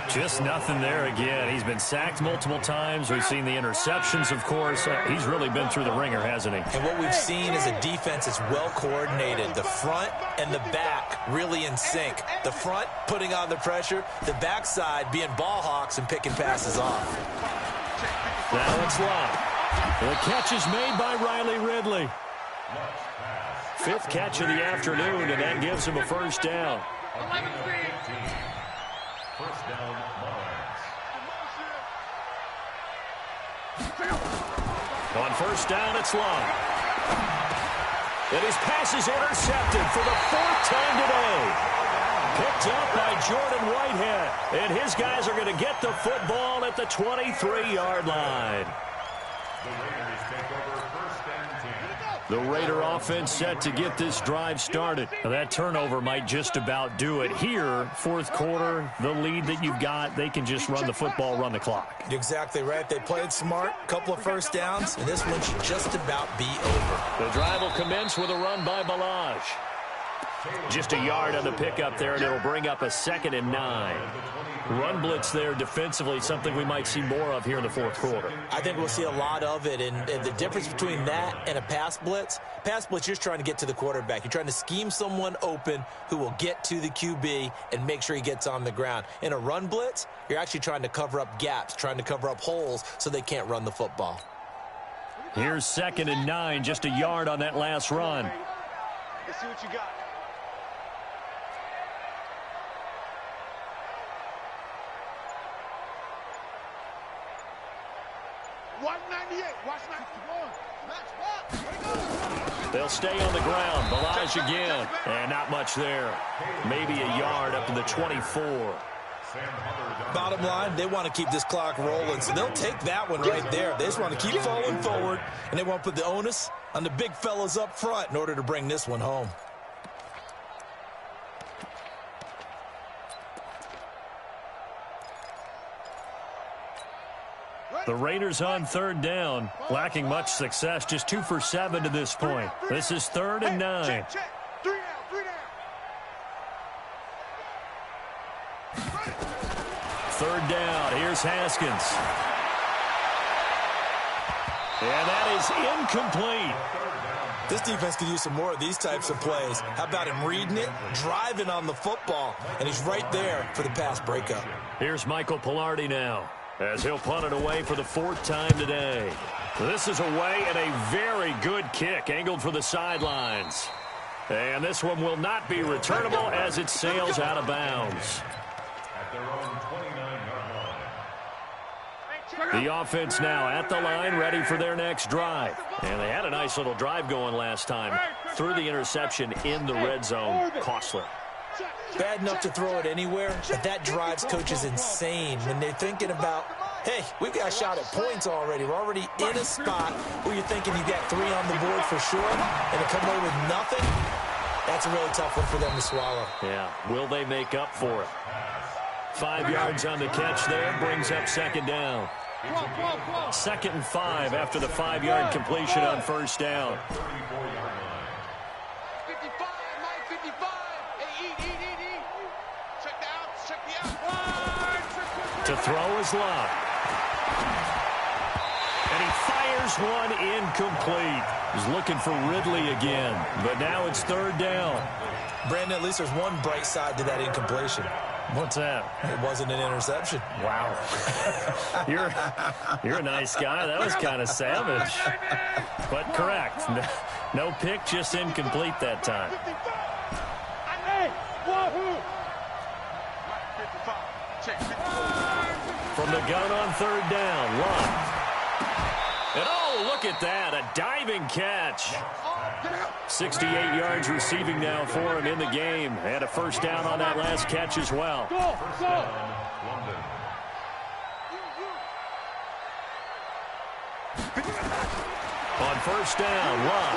[SPEAKER 2] Just nothing there again. He's been sacked multiple times. We've seen the interceptions, of course. He's really been through the ringer, hasn't he?
[SPEAKER 3] And what we've seen is a defense that's well coordinated. The front and the back really in sync. The front putting on the pressure. The backside being ball hawks and picking passes off.
[SPEAKER 2] Now it's Luck. The catch is made by Riley Ridley. 5th catch of the afternoon, and that gives him a first down.
[SPEAKER 6] First down,
[SPEAKER 2] On first down, it's Long. And his pass is intercepted for the 4th time today. Picked up by Jordan Whitehead. And his guys are going to get the football at the 23-yard line.
[SPEAKER 6] the Raiders take over first and 10.
[SPEAKER 2] The Raider offense set to get this drive started. Now, that turnover might just about do it here. Fourth quarter, the lead that you've got, they can just run the football, run the clock.
[SPEAKER 3] You're exactly right. They played smart, couple of first downs, and this one should just about be over.
[SPEAKER 2] The drive will commence with a run by Balaj. Just a yard on the pickup there, and it'll bring up a 2nd and 9. Run blitz there defensively, something we might see more of here in the fourth quarter.
[SPEAKER 3] I think we'll see a lot of it, and the difference between that and a pass blitz, you're just trying to get to the quarterback. You're trying to scheme someone open who will get to the QB and make sure he gets on the ground. In a run blitz, you're actually trying to cover up gaps, trying to cover up holes so they can't run the football.
[SPEAKER 2] Here's 2nd and 9, just a yard on that last run.
[SPEAKER 4] Let's see what you got. Watch 98. Watch 91.
[SPEAKER 2] They'll stay on the ground. Balaj again. And not much there. Maybe a yard up to the 24.
[SPEAKER 3] Bottom line, they want to keep this clock rolling, so they'll take that one right there. They just want to keep falling forward, and they want to put the onus on the big fellas up front in order to bring this one home.
[SPEAKER 2] The Raiders on third down, lacking much success, just 2 for 7 to this point. This is 3rd and 9.
[SPEAKER 4] Check, check. 3 down, 3 down.
[SPEAKER 2] Third down, here's Haskins. And that is incomplete.
[SPEAKER 3] This defense could use some more of these types of plays. How about him reading it, driving on the football, and he's right there for the pass breakup.
[SPEAKER 2] Here's Michael Pilardi now, as he'll punt it away for the 4th time today. This is away and a very good kick, angled for the sidelines. And this one will not be returnable as it sails out of bounds.
[SPEAKER 6] At their own 29-yard line.
[SPEAKER 2] The offense now at the line, ready for their next drive. And they had a nice little drive going last time. Threw the interception in the red zone. Costly.
[SPEAKER 3] Bad enough to throw it anywhere, but that drives coaches insane when they're thinking about, hey, we've got a shot at points already. We're already in a spot where you're thinking you got 3 on the board for sure, and to come away with nothing, that's a really tough one for them to swallow.
[SPEAKER 2] Yeah, will they make up for it? 5 yards on the catch there, brings up 2nd down. 2nd and 5 after the 5-yard completion on first down.
[SPEAKER 6] 34-yard line.
[SPEAKER 7] 55, Mike, 55. Hey, eat.
[SPEAKER 2] To throw is Love. And he fires one incomplete. He's looking for Ridley again, but now it's third down.
[SPEAKER 3] Brandon, at least there's one bright side to that incompletion.
[SPEAKER 2] What's that?
[SPEAKER 3] It wasn't an interception.
[SPEAKER 2] Wow. You're a nice guy. That was kind of savage. But correct. No pick, just incomplete that time. From the gun on third down, Love. And oh, look at that, a diving catch. 68 yards receiving now for him in the game. And a first down on that last catch as well. On first down, Love.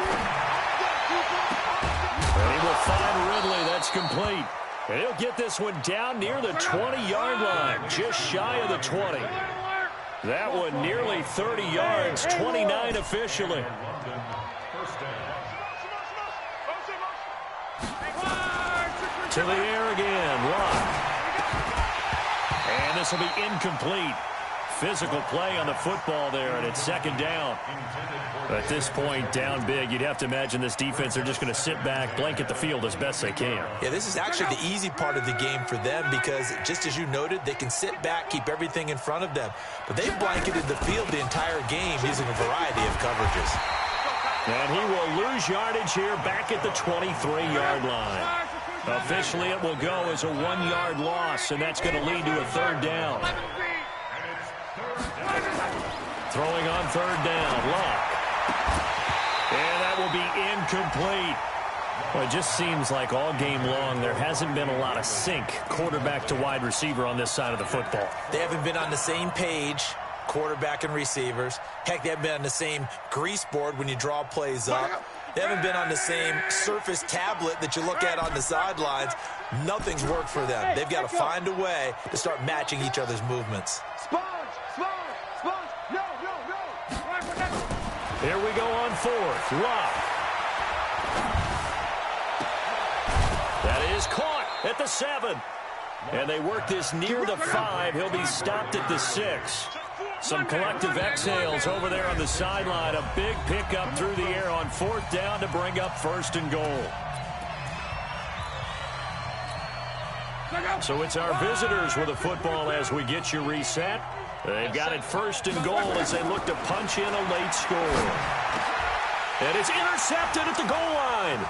[SPEAKER 2] And he will find Ridley. That's complete. And he'll get this one down near the 20-yard line, just shy of the 20. That one nearly 30 yards, 29 officially. To the air again, Love. And this will be incomplete. Physical play on the football there, and it's second down. At this point, down big, you'd have to imagine this defense, they're just going to sit back, blanket the field as best they can.
[SPEAKER 3] Yeah, this is actually the easy part of the game for them because, just as you noted, they can sit back, keep everything in front of them. But they've blanketed the field the entire game using a variety of coverages.
[SPEAKER 2] And he will lose yardage here back at the 23-yard line. Officially, it will go as a 1-yard loss, and that's going to lead to a third down. Throwing on third down, Love. And that will be incomplete. Well, it just seems like all game long there hasn't been a lot of sync quarterback to wide receiver on this side of the football.
[SPEAKER 3] They haven't been on the same page, quarterback and receivers. Heck, they haven't been on the same grease board when you draw plays up. They haven't been on the same Surface tablet that you look at on the sidelines. Nothing's worked for them. They've got to find a way to start matching each other's movements.
[SPEAKER 2] Here we go on fourth. Love. That is caught at the 7. And they work this near the 5. He'll be stopped at the 6. Some collective exhales over there on the sideline. A big pickup through the air on fourth down to bring up first and goal. So it's our visitors with the football as we get you reset. They've got it first and goal as they look to punch in a late score. And it's intercepted at the goal line.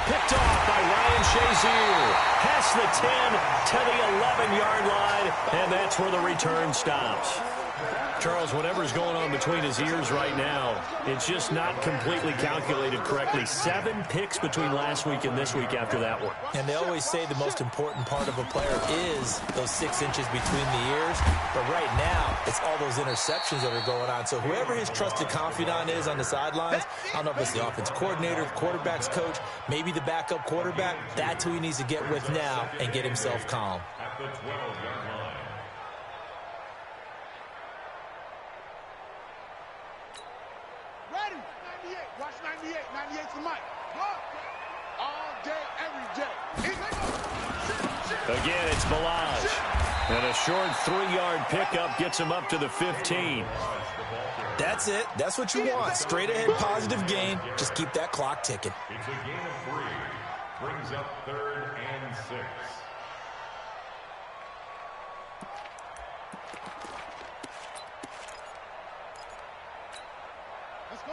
[SPEAKER 2] Picked off by Ryan Shazier. Past the 10 to the 11-yard line, and that's where the return stops. Charles, whatever's going on between his ears right now, it's just not completely calculated correctly. 7 picks between last week and this week after that one.
[SPEAKER 3] And they always say the most important part of a player is those 6 inches between the ears. But right now, it's all those interceptions that are going on. So whoever his trusted confidant is on the sidelines, I don't know if it's the offense coordinator, quarterback's coach, maybe the backup quarterback, that's who he needs to get with now and get himself calm.
[SPEAKER 6] At the 12-yard line.
[SPEAKER 4] Ready? 98. Watch 98. 98's the mic. All day, every day.
[SPEAKER 2] Again, it's Balaj. And a short 3-yard pickup gets him up to the 15.
[SPEAKER 3] That's it. That's what you want. Straight ahead, positive gain. Just keep that clock ticking.
[SPEAKER 6] It's a gain of 3. Brings up 3rd and 6.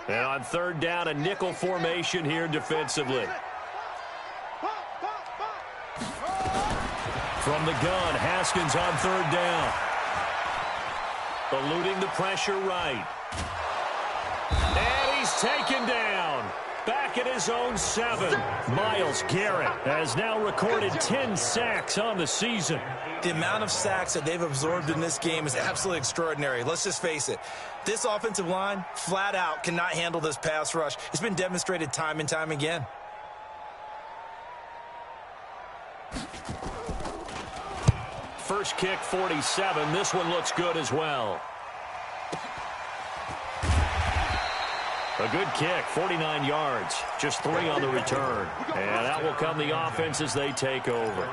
[SPEAKER 2] And on third down, a nickel formation here defensively. From the gun, Haskins on third down. Eluding the pressure right. And he's taken down. Back at his own 7. Myles Garrett has now recorded 10 sacks on the season.
[SPEAKER 3] The amount of sacks that they've absorbed in this game is absolutely extraordinary. Let's just face it. This offensive line, flat out, cannot handle this pass rush. It's been demonstrated time and time again.
[SPEAKER 2] First kick, 47. This one looks good as well. A good kick, 49 yards. Just 3 on the return. And that will come the offense as they take over.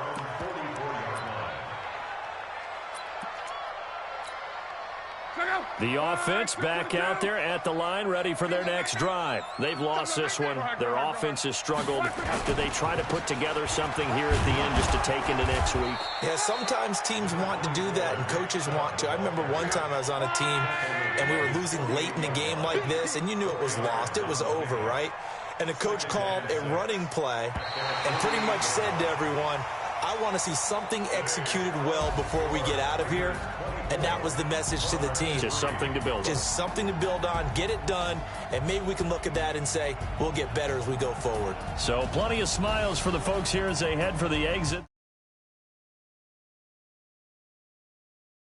[SPEAKER 2] The offense back out there at the line, ready for their next drive. They've lost this one. Their offense has struggled. Do they try to put together something here at the end just to take into next week?
[SPEAKER 3] Yeah, sometimes teams want to do that and coaches want to. I remember one time I was on a team and we were losing late in the game like this, and you knew it was lost. It was over, right? And the coach called a running play and pretty much said to everyone, I want to see something executed well before we get out of here. And that was the message to the team.
[SPEAKER 2] Just something to build on.
[SPEAKER 3] Just something to build on, get it done, and maybe we can look at that and say, we'll get better as we go forward.
[SPEAKER 2] So plenty of smiles for the folks here as they head for the exit.